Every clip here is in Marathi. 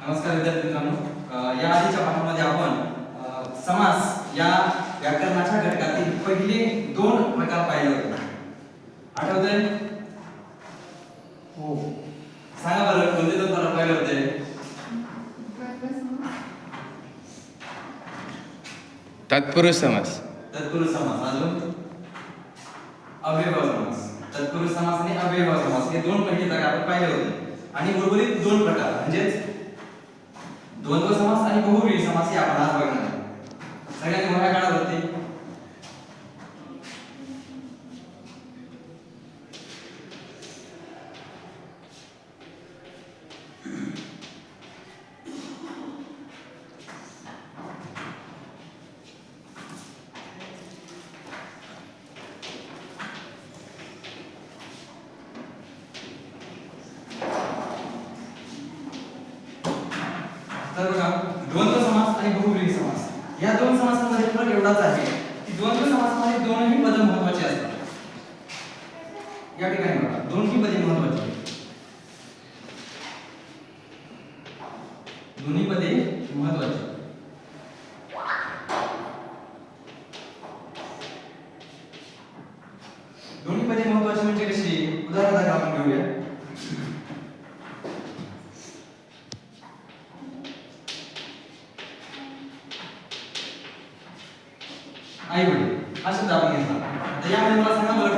नमस्कार विद्यार्थी मित्रांनो, या आधीच्या पाठामध्ये आपण समास या व्याकरणाच्या घटकातील पहिले दोन प्रकार पाहिले होते. आठवतंय? हो. सांगा बरं कोणते दोन प्रकार पाहिले होते? तत्पुरुष समास. तत्पुरुष समास, अजून अव्ययभाव समास. तत्पुरुष समास आणि अव्ययभाव समास हे दोन पहिले प्रकार आपण पाहिले होते. आणि उर्वरित दोन प्रकार म्हणजे द्वंद्व समास आणि बहुव्रीही समास हे आपण आज बघणार आहोत. सगळ्यांनी मोठ्या काळावरती तर बघा, द्वंद्व समास आणि बहुव्रीही समास या दोन समासांमध्ये फरक एवढाच आहे की द्वंद्व समासामध्ये दोनही पद महत्त्वाचे असतात. या ठिकाणी बघा, दोन्ही पदे महत्त्वाची. दोन्ही पदे महत्त्वाची. दोन्ही पदे महत्त्वाची म्हणजे कशी? उदाहरणार्थ आपण घेऊया. आई वडील हा शब्द आपण घेतला. आता यामध्ये मला सांगा बरं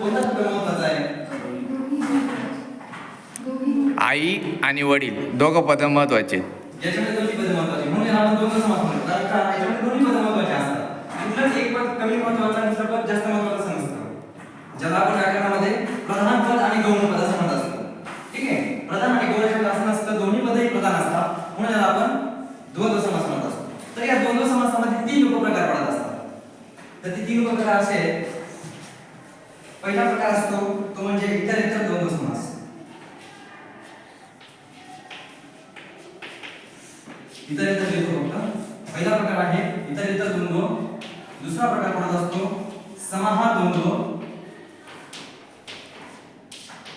कोणता शब्द महत्त्वाचा आहे? आई आणि वडील दोघं पद महत्वाचे. याच्यामध्ये दोन्ही पद महत्त्वाची म्हणून याला आपण द्वंद्व समास म्हणतो. कारण का याच्यामध्ये दोन्ही पद महत्त्वाचे असतात. कुठलंच एक पद कमी महत्त्वाचं आणि दुसरं पद जास्त महत्त्वाचं समजतं. ज्याला आपण व्याकरणामध्ये प्रधान पद आणि गौण पद असं म्हणत असतो. ठीक आहे, प्रधान आणि गौण शब्द असं नसतं, दोन्ही पदही प्रधान असतात म्हणून याला आपण द्वंद्व समास म्हणत असतो. तर या द्वंद्व समासामध्ये तीन उपप्रकार पडत असतात. तर ते तीन प्रकार असे आहेत. पहिला प्रकार असतो तो म्हणजे इतर द्वंद्व समास. इतर लिहितो फक्त. पहिला प्रकार आहे इतर द्वंद्व. दुसरा प्रकार पडत असतो समाहार द्वंद्व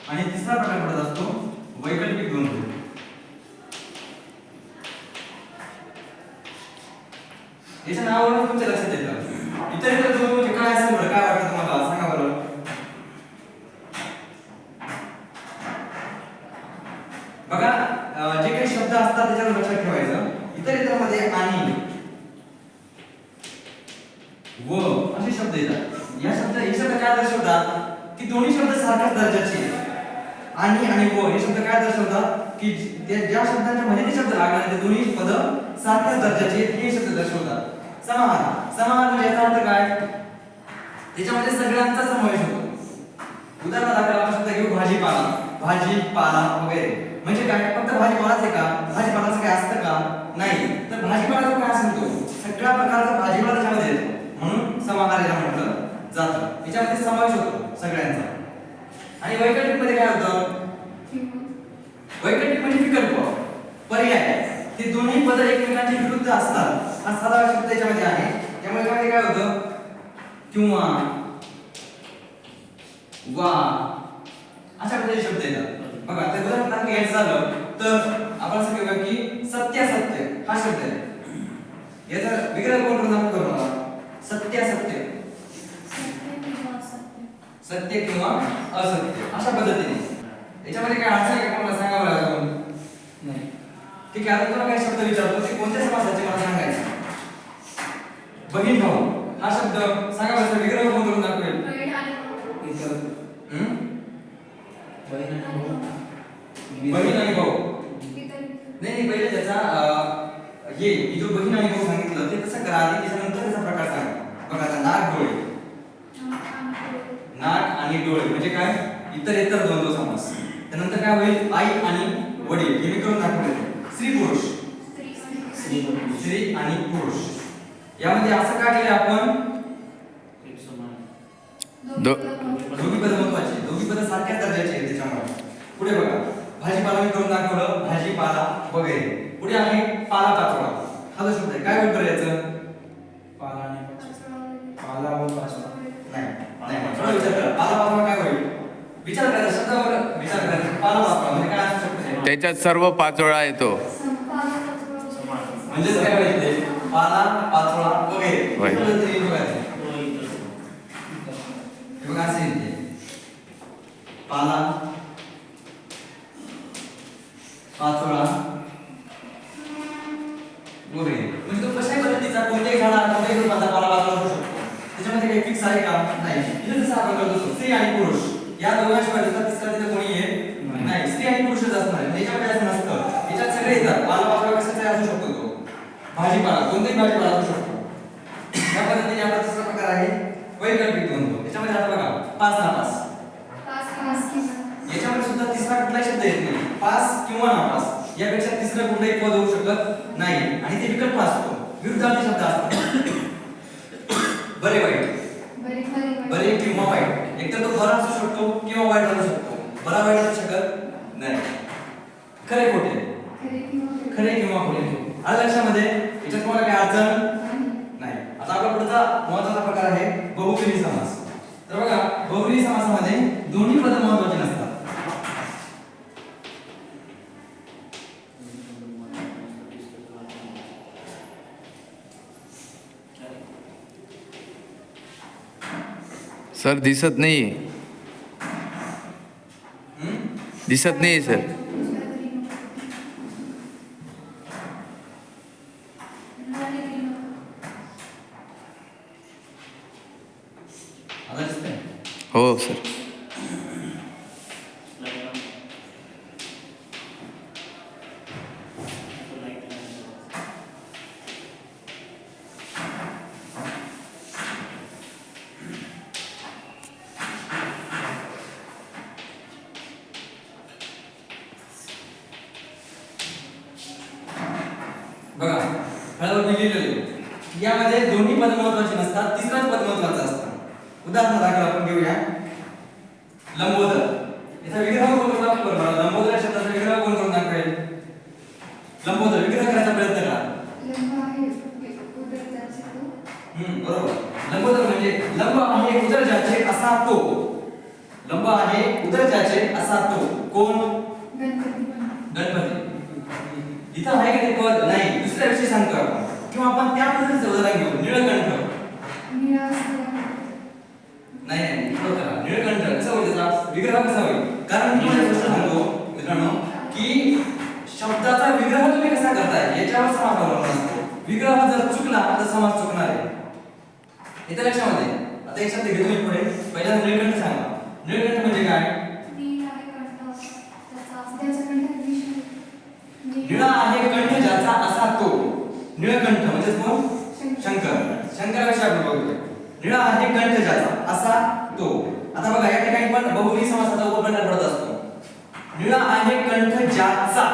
आणि तिसरा प्रकार पडत असतो वैकल्पिक द्वंद्व. याच्या नावावरून तुमच्या लक्षात येतं इतर द्वंद्व म्हणजे काय असेल बरं? काय वाटतं तुम्हाला? सांगा बरं. बघा, जे काही शब्द असतात त्याच्यावर लक्षात ठेवायचं. इतर मध्ये आणि व असे शब्द येतात. हे शब्द काय दर्शवतात की दोन्ही शब्द सारख्याच दर्जाचे आहेत. आणि व हे शब्द काय दर्शवतात की ज्या शब्दांच्या मध्ये ते शब्द लागणार ते दोन्ही पद सारख्याच दर्जाचे आहेत हे शब्द दर्शवतात. समाहार म्हणजे याचा अर्थ काय? त्याच्यामध्ये सगळ्यांचा समावेश होतो. उदाहरणार्थ आपण शब्द घेऊ भाजीपाला वगैरे. म्हणजे काय? फक्त भाजीपालाच आहे का? भाजीपालाचं काय असतं का? नाही. तर भाजीपाला काय असेल तो सगळ्या प्रकारचा भाजीपाला त्याच्यामध्ये येतो म्हणून समाहार याला म्हटलं जातं. याच्यामध्ये समावेश होतो सगळ्यांचा. आणि वैकल्पिक मध्ये काय होतं? वैकल्पिक म्हणजे विकल्प, पर्याय. ते दोन्ही पद एकमेकांच्या विरुद्ध असतात. हा साधा शब्द याच्यामध्ये आहे. त्यामुळे याच्यामध्ये काय होतं? किंवा, वा अशा प्रकारचे शब्द येतात. बघा, ते उदाहरण घ्यायचं झालं तर आपण असं घेऊया की सत्यासत्य हा शब्द आहे. याचा विग्रह कोण प्रदान करू मला? सत्यासत्य, सत्य किंवा असत्य अशा पद्धतीने. याच्यामध्ये काय अडचण आहे का? मला सांगावं लागेल. नाही. ठीक आहे, आता तुला काय शब्द विचारतो ते कोणत्या समासाचे मला सांगायचं. बहीण भाऊ हा शब्द सांगा बरं, विग्रह कोण करून दाखवेल? बहीण आणि भाऊ. नाही पहिले त्याचा हे जो बहीण आणि भाऊ सांगितलं ते तसं करा आधी, त्याच्यानंतर त्याचा प्रकार सांगा. बघा, आता नाक आणि डोळे म्हणजे काय? इतर द्वंद्व समास. त्यानंतर काय होईल? आई आणि वडील हे मी करून दाखवले. स्त्री आणि पुरुष. यामध्ये असं का केलं आपण? दोन्ही पद महत्वाचे, दोन्ही पद सारख्याच दर्जाचे आहेत. त्याच्यामुळे पुढे बघा, भाजीपाला मी करून दाखवलं, भाजीपाला वगैरे. पुढे आहे पाला पाचोळा हा जो शब्द आहे काय उत्तर याचं? पाला व पाचोळा. नाही थोडा विचार करा. पाला पाचोळा काय होईल? विचार करा, शब्दावर विचार करा. पाला पाचोळा म्हणजे काय असू शकते? त्याच्यात सर्व पाचोळा येतो. म्हणजेच काय माहिती पाला पाचोळा वगैरे होय. हे बघा हे बघा असे येते पाला पाचोळा वगैरे म्हणजे तो कशाही पद्धतीचा कोणत्याही झाडा कोणत्याही रूपाचा पाला पाचोळा असू शकतो त्याच्यामध्ये काही फिक्स आहे का नाही इथे जसं आपण करतो स्त्री आणि पुरुष या दोघांशिवाय दुसरा तिसरा तिथे कोणी आहे नाही स्त्री आणि पुरुषच असणार आहे याच्यामध्ये असं नसतं याच्यात सगळे येतात पाला पाचोळा कशाचा असू शकतो तो भाजीपाला कोणताही भाजीपाला असू शकतो या पद्धतीने आपला तिसरा प्रकार आहे वैकल्पिक द्वंद्व याच्यामध्ये आता बघा पास नापास याच्यामध्ये सुद्धा तिसरा कुठलाही शब्द येत नाही पास किंवा नापास यापेक्षा तिसरं कुठलंही पद होऊ शकत नाही आणि ते विकल्प असतो विरुद्धार्थी शब्द असतो बरे वाईट बरे किंवा वाईट एकतर तो बरा असू शकतो किंवा वाईट असू शकतो बरा वाईट असू शकत नाही खरे खोटे खरे किंवा खोटे आलं लक्षामध्ये याच्यात तुम्हाला काही अडचण नाही आता आपला पुढचा महत्त्वाचा प्रकार आहे बहुव्रीही समास तर बघा बहुव्रीही समासामध्ये दोन्ही पद महत्त्वाची नसतात सर दिसत नाही दिसत नाही सर आता दिसतंय हो सर बघा फळावर मी लिहिलेले यामध्ये दोन्ही पद महत्त्वाची नसतात तिसरंच पद महत्त्वाचं असतं उदाहरण दाखल आपण घेऊया लंबोदर याचा विग्रह कोण करून दाखवेल बरं लंबोदर या शब्दाचा विग्रह कोण करून दाखवेल लंबोदर विग्रह करायचा प्रयत्न करा बरोबर लंबोदर म्हणजे लंब आहे उदर ज्याचे असा तो लंब आहे उदर ज्याचे असा तो कोण गणपती इथं आहे का ते पद नाही दुसऱ्या विषयी सांगतो आपण किंवा आपण त्या पद्धतीचं उदाहरण घेऊ निळकंठ नाही नाही करा निळकंठ कसा होईल त्याचा विग्रह कसा होईल कारण मी तुम्हाला गोष्ट सांगतो मित्रांनो की शब्दाचा विग्रह तुम्ही कसा करताय याच्यावर समास अवलंबून असतो विग्रह जर चुकला तर समास चुकणार आहे इथं लक्षामध्ये आता एक शब्द घेतो मी पुढे पहिल्यांदा निळकंठ सांगा निळकंठ म्हणजे काय निळा आहे कंठ ज्याचा असा तो निळकंठ म्हणजे कोण शंकर शंकराविषयी आपण बघतोय निळा आहे कंठ ज्याचा असा तो आता बघा या ठिकाणी पण बहुव्रीही समासाचा उपप्रकार पडत असतो निळा आहे कंठ ज्याचा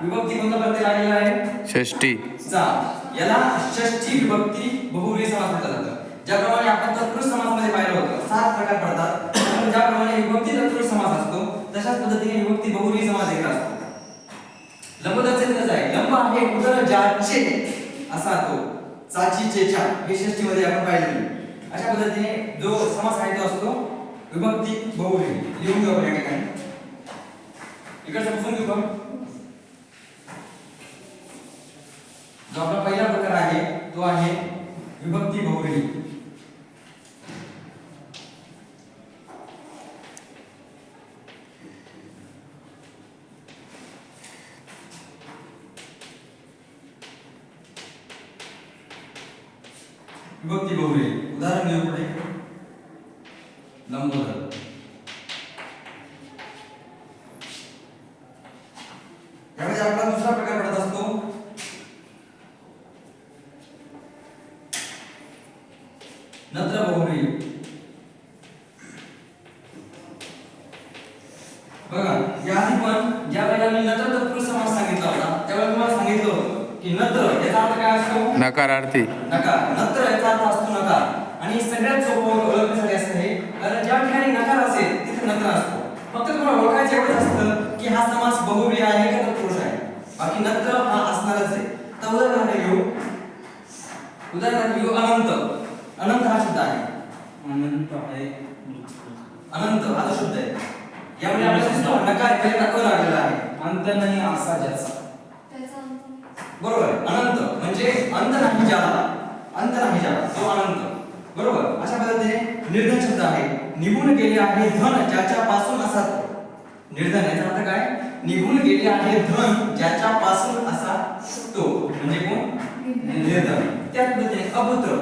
विभक्ती कोणत्या प्रत्यय लागलेला आहे षष्टी चा याला षष्ठी विभक्ती बहुव्रीही समास म्हटलं जातं ज्याप्रमाणे आपण तत्पुरुष समासामध्ये पाहिलं होतं 7 प्रकार पडतात पण ज्याप्रमाणे विभक्ती तत्पुरुष समास असतो तशाच पद्धतीने विभक्ती बहुव्रीही समास देखील असतो लंबोदरचे कसं आहे लंब आहे उदर ज्याचे असा तो चाचीचेच्या हे षष्ठी मध्ये आपण पाहिलेले अशा पद्धतीने जो समास आहे तो असतो विभक्ती बहुव्रीही लिहून घेऊ आपण या ठिकाणी इकडचं पुसून घेऊ आपण जो आपला पहिला प्रकार आहे तो आहे विभक्ती बहुव्रीही विभक्ती बहुव्रीही उदाहरण घेऊ पुढे लंबोदर यामध्ये आपला दुसरा प्रकार पडत असतो नत्र बहुव्रीही बघा याआधी पण ज्या वेळेला मी नत्र तत्पुरुष समास सांगितला होता त्यावेळेला तुम्हाला सांगितलं होतं की नत्र याचा अर्थ काय असतो नकारार्थी नकार नत्र याचा अर्थ असतो नकार आणि सगळ्यात सोपं ओळखण्यासाठी असतं हे कारण ज्या ठिकाणी नकार असेल तिथे नत्र असतो फक्त तुम्हाला ओळखायचं एवढंच असतं की हा समास बहुव्रीही आहे का तत्पुरुष आहे बाकी नत्र हा असणारच आहे तर उदाहरणार्थ घेऊ अनंत अनंत हा शब्द आहे अनंत हा जो शब्द आहे यामध्ये आपल्याला दिसतो नकार पहिल्यांदा अ लागलेला आहे अंत नाही असा ज्याचा बरोबर अनंत म्हणजे म्हणजे अंत नाही ज्याला तो अनंत बरोबर. अशा पद्धतीने निर्धन शब्द आहे. निघून गेले आहे धन ज्याच्यापासून असा निर्धन याचा अर्थ काय निघून गेले आहे धन ज्याच्यापासून असा तो म्हणजे कोण निर्धन. त्या पद्धतीने अपुत्र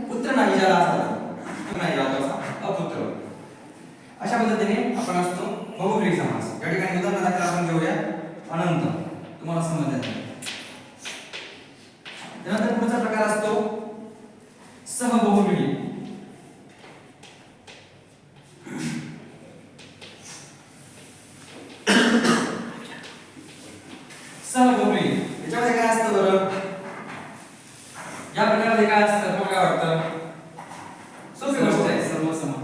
पुत्र नाही ज्याला असतात नाही ज्याला असा अपुत्र. अशा पद्धतीने आपण असतो बहुव्रीही समास. या ठिकाणी उदाहरण दाखल आपण घेऊया अनंत तुम्हाला समजलं. त्यानंतर पुढचा प्रकार असतो सहबहुव्रीही. सहबहुव्रीही याच्यामध्ये काय असतं बरं. या प्रकारामध्ये काय असतं तुम्हाला काय वाटतं. सोपी गोष्ट आहे. सर्व समान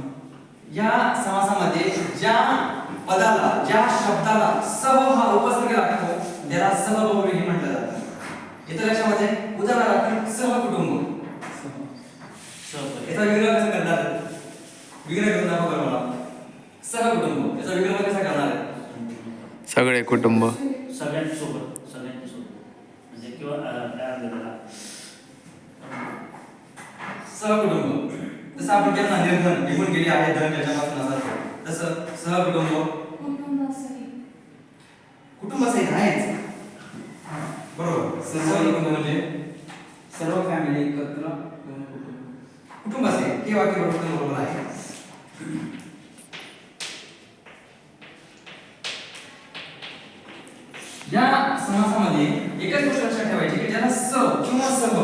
या समासामध्ये ज्या पदाला ज्या शब्दाला सह हा उपसर्ग लागतो त्याला सहबहुव्रीही म्हटलं जातं. इथं लक्षामध्ये उदाहरणार्थ सहकुटुंब. याचा विग्रह कसा करणार विग्रह करून दाखवा बरं मला. सहकुटुंब याचा विग्रह कसा करणार सगळे कुटुंब सगळ्यांसोबत म्हणजे किंवा काय म्हणतात त्याला सहकुटुंब. जसं आपण केलं ना निर्धन निघून गेले आहे धन त्याच्यापासून असा तसं सहकुटुंब कुटुंबासहित आहेच बरोबर. सहकुटुंब म्हणजे सर्व फॅमिली एकत्र कुटुंबासहित हे वाक्य बरोबर आहे. या समासामध्ये एकच गोष्ट लक्षात ठेवायची की ज्याला स किंवा सह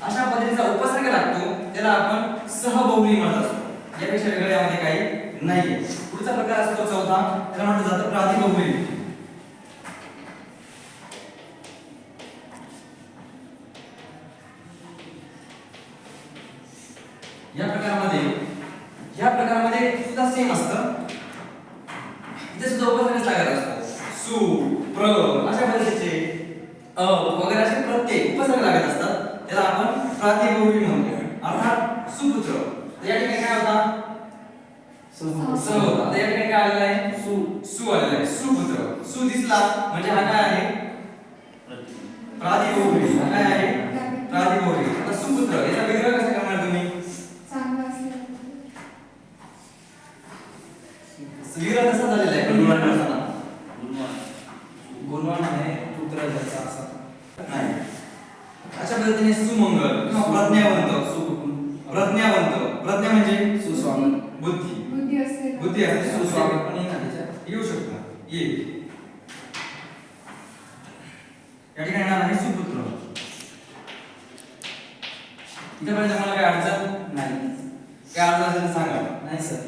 अशा पद्धतीचा उपसर्ग लागतो त्याला आपण सहबहुव्रीही म्हणत असतो. यापेक्षा वेगळं यामध्ये काही नाहीये. पुढचा प्रकार असतो चौथा त्याला म्हटलं जातं प्रातिबहुव्रीही. या प्रकारामध्ये सुद्धा सेम असतं. इथे सुद्धा उपसर्गच लागत असतो. सु प्र अशा पद्धतीचे वगैरे असे प्रत्येक उपसर्ग लागत असतात. त्याला आपण प्रातिबहुव्रीही म्हणतो अर्थात सुपुत्र. या ठिकाणी काय होता स होता. आता या ठिकाणी काय आलेला आहे सु आलेला आहे. सुपुत्र सु दिसला म्हणजे हा काय आहे प्रातिबहुव्रीही. हा काय आहे प्रातिबहुव्रीही. आता सुपुत्र याचा विग्रह कसा करणार तुम्ही विग्रह कसा झालेला आहे गुणवान आहे पुत्र ज्याचा असा नाही. अशा पद्धतीने सुमंगल किंवा प्रज्ञावंत प्रज्ञा म्हणजे सुस्वागत बुद्धी असते सुस्वागत पण त्याच्यात येऊ शकतं येईल. या ठिकाणी येणार आहे सुपुत्र. इथेपर्यंत मला काय अडचण नाही. काय अडचण असेल तर सांगा. नाही सर.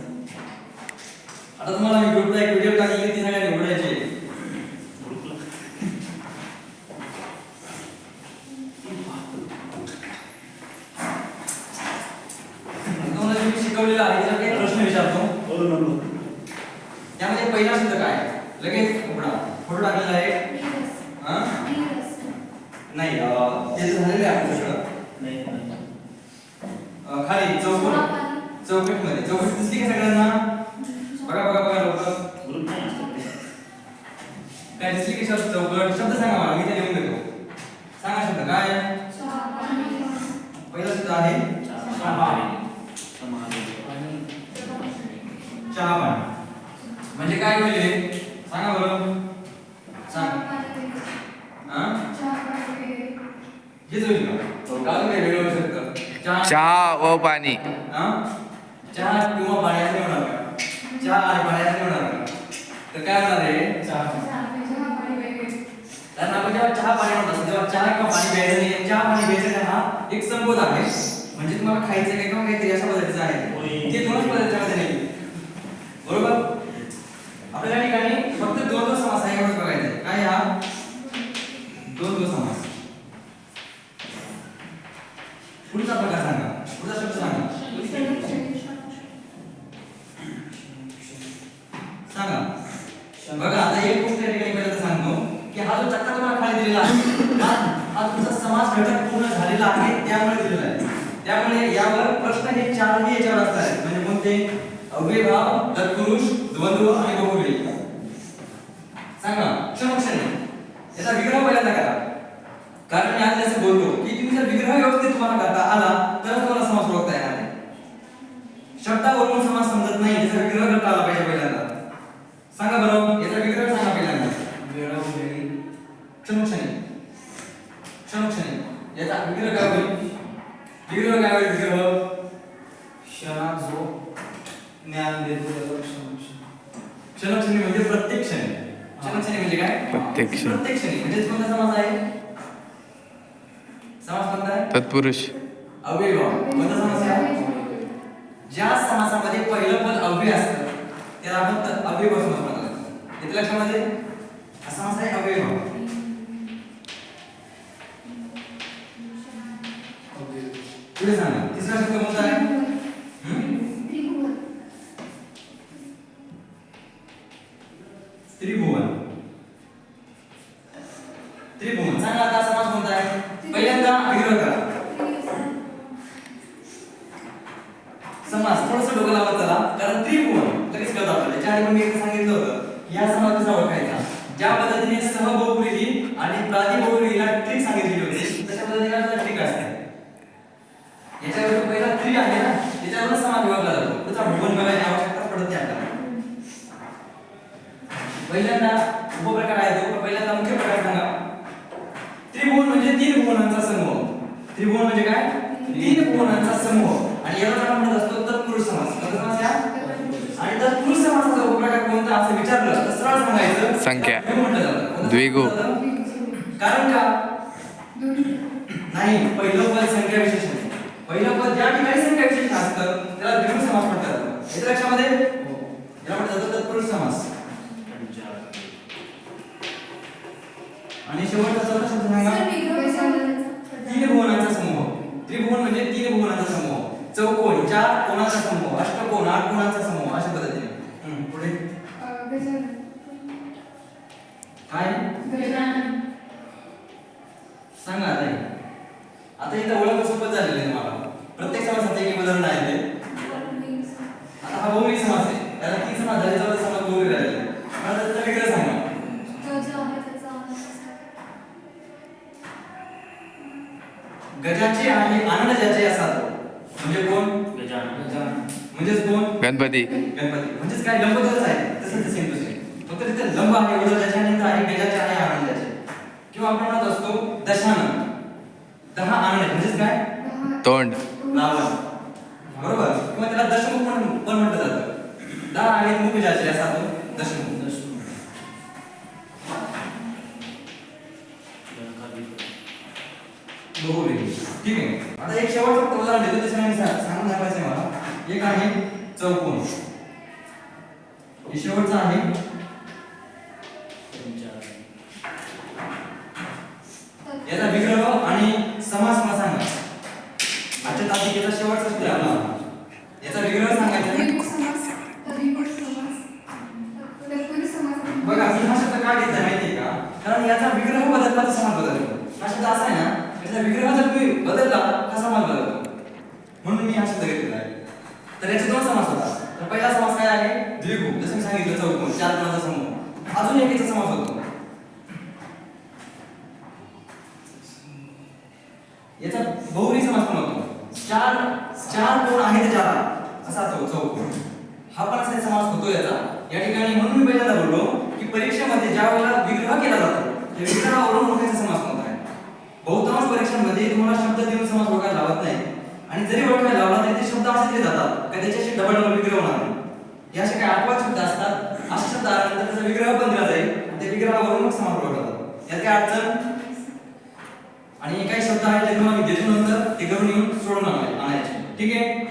आता तुम्हाला मी ग्रुपला एक व्हिडिओ टाकली ती सगळ्यांनी निवडायची. तुम्हाला मी शिकवलेलं आहे त्याचा काही प्रश्न विचारतो. त्यामध्ये पहिला शब्द काय लगेच उघडा. फोटो टाकलेला आहे नाही ते झालेलं आहे आपलं सगळं. खाली चौकट मध्ये चौकट दिसली का सगळ्यांना बघा लवकर काय दिसली की चौकट शब्द सांगा मला मी ते लिहून देतो. सांगा शब्द काय पहिला शब्द आहे चहा पाणी. म्हणजे काय होईल सांगा बरं सांग. हेच होईल का काय वेगळं होऊ शकतं. चहा व पाणी चहा किंवा पाण्याचं होणार का चहा आणि पाण्याचं होणार का तर काय होणार आहे कारण आपण जेव्हा चहा पाणी म्हणतो तेव्हा चहा किंवा पाणी प्यायचं नाही. चहा पाणी प्यायचं हा एक संबोध आहे म्हणजे तुम्हाला खायचं काय किंवा काहीतरी अशा पद्धतीचं आहे. ते दोनच पद्धतीमध्ये नाही बरोबर. आपल्या ठिकाणी फक्त दोन समास आहे एवढंच बघायचं काय हा दोन समास. पुढचा प्रकार सांगा पुढचा शब्द सांगा बघा. आता एक गोष्ट या ठिकाणी पहिल्यांदा सांगतो की हा जो चक्का तुम्हाला खाली दिलेला आहे हा तुमचा समास घटक पूर्ण झालेला आहे त्यामुळे दिलेला आहे. त्यामुळे यावर प्रश्न हे चारही याच्यावर असतात म्हणजे कोणते अव्ययभाव तत्पुरुष द्वंद्व आणि बहुव्रीही. सांगा क्षणोक्षणी याचा विग्रह पहिल्यांदा करा कारण या झाला पाहिजे पहिल्यांदा. सांगा बरं, याचा विग्रह सांगा पहिल्यांदा. वेळोवेळी क्षणोक्षणी. क्षणोक्षणी याचा विग्रह काय होईल? विग्रह काय होईल? विग्रह क्षणात जो ज्ञान देतो त्याला क्षण. क्षणोक्षणी म्हणजे प्रत्येक क्षणी. क्षणोक्षणी म्हणजे काय? प्रत्येक क्षणी. प्रत्येक क्षणी म्हणजे कोणता समास आहे? समास कोणता आहे? तत्पुरुष. अव्ययभाव. कोणता समास आहे? ज्या समासामध्ये पहिलं पद अव्यय असतं त्याला आपण अव्ययभाव समास म्हणतात. येते लक्षामध्ये? हा समास आहे अव्ययभाव. पुढे सांगा तिसरा शब्द कोणता आहे? त्रिभुवन. त्रिभुवन सांगा आता समास कोणता आहे? पहिल्यांदा विग्रह करा. समास थोडंसं डोकं लावत चला, कारण त्रिभुवन लगेच कळत आपल्याला. त्याच्या आधी पण मी एकदा सांगितलं होतं या समास कसा ओळखायचा. ज्या पद्धतीने सहबहुव्रीही आणि प्रातिबहुव्रीहीला ट्रिक सांगितलेली होती तशा पद्धतीने आपल्याला ट्रिक असते. याच्यावर पहिला त्रि आहे ना, त्याच्यावरून समास विभागला जातो. त्याचा भुवन बघायची आवश्यकता पडत नाही आपल्याला. पहिल्यांदा उपप्रकार आहे तो, पहिल्यांदा मुख्य प्रकार सांगा. त्रिभुवन म्हणजे तीन भुवनांचा समूह. त्रिभुवन म्हणजे काय? तीन भुवनांचा समूह. आणि याला आपण म्हणत असतो तत्पुरुष समास. कोणता समास या? आणि तत्पुरुष समासाचा उपप्रकार कोणता असं विचारलं तर सरळ सांगायचं संख्या. म्हटलं जातं. द्विगु. कारण का? नाही, पहिलं पद संख्या विशेषण. पहिलं पद ज्या ठिकाणी संख्या विशेषण असतं त्याला द्विगु समास म्हणतात. येतं लक्षामध्ये? याला म्हणतात जातं तत्पुरुष समास. आणि शेवटचा चौथा शब्द सांगा. तीन भुवनांचा समूह. त्रिभुवन म्हणजे तीन भुवनांचा समूह. चौकोन, चार कोणाचा समूह, अष्टकोन, आठ कोणाचा समूह अशा पद्धतीने. पुढे काय सांगा आता. आता इथं ओळख सोपं झालेलं आहे तुम्हाला. प्रत्येक समासाचे एक उदाहरण आहे ते. आता हा बहुव्रीही समास आहे. त्याला तीन समास झाले तर समास बहुव्रीही राहिलेला आहे. मला त्याचं वेगळं सांगा. गजाचे आणि आनंद ज्याचे असा तो म्हणजे कोण? गजानन. म्हणजेच कोण? गणपती. गणपती. म्हणजेच काय लंबदोष आहे तसंच सेम टू सेम. फक्त तिथे लंब आहे, उदर ज्याचे आणि आहे गजाचे आहे आनंदाचे. किंवा आपण म्हणत असतो दशानन. 10 आनंद म्हणजेच काय? तोंड. रावण. बरोबर? किंवा त्याला दशमुख पण म्हटलं जातं. 10 आहेत मुख ज्याचे असा तो दशमुख. बहुव्रीही. ठीक आहे. आता एक शेवटचं उदाहरण देतो त्याच्याने सांगून दाखवायचं आहे मला. एक आहे चौकोन. हे शेवटचं आहे. याचा विग्रह आणि समास मला सांगा. आजच्या तासिकेचा शेवटचा शब्द आहे. याचा विग्रह सांगायचा. बघा मी हा शब्द का घेतला माहिती आहे का? कारण याचा विग्रह बदलला तर समास बदलतो. हा शब्द असा आहे ना, याचा विग्रह जर तुम्ही बदलला तर समास बदलतो. म्हणून मी हा शब्द घेतलेला आहे. तर याचे दोन समास होतात. तर पहिला समास काय आहे? द्विगु. जसं मी सांगितलं चौकोन, चार कोणाचा समूह. अजून एक याचा समास होतो. याचा बहुव्रीही समास पण होतो. चार कोण आहेत ज्याला असा तो चौकोन. हा पण असा समास होतो याचा. या ठिकाणी म्हणून मी पहिल्यांदा बोललो की परीक्षेमध्ये ज्या वेळेला विग्रह केला जातो त्या विग्रहावरून ओळखायचा समास कोणता आहे. बहुतांश परीक्षांमध्ये तुम्हाला शब्द देऊन समास ओळखायला लावत नाही. आणि जरी ओळखायला लावला तरी ते शब्द असे दिले जातात का त्याच्याशी डबल विग्रह होणार नाही. हे असे काही अपवाद शब्द असतात. असे शब्द आल्यानंतर त्याचा विग्रह पण दिला जाईल. त्या विग्रहावरून मग समास ओळखला जातो. यात काय अडचण? आणि काही शब्द आहेत जे तुम्हाला मी देतो नंतर ते करून येऊन सोडून आणायचे. ठीक आहे.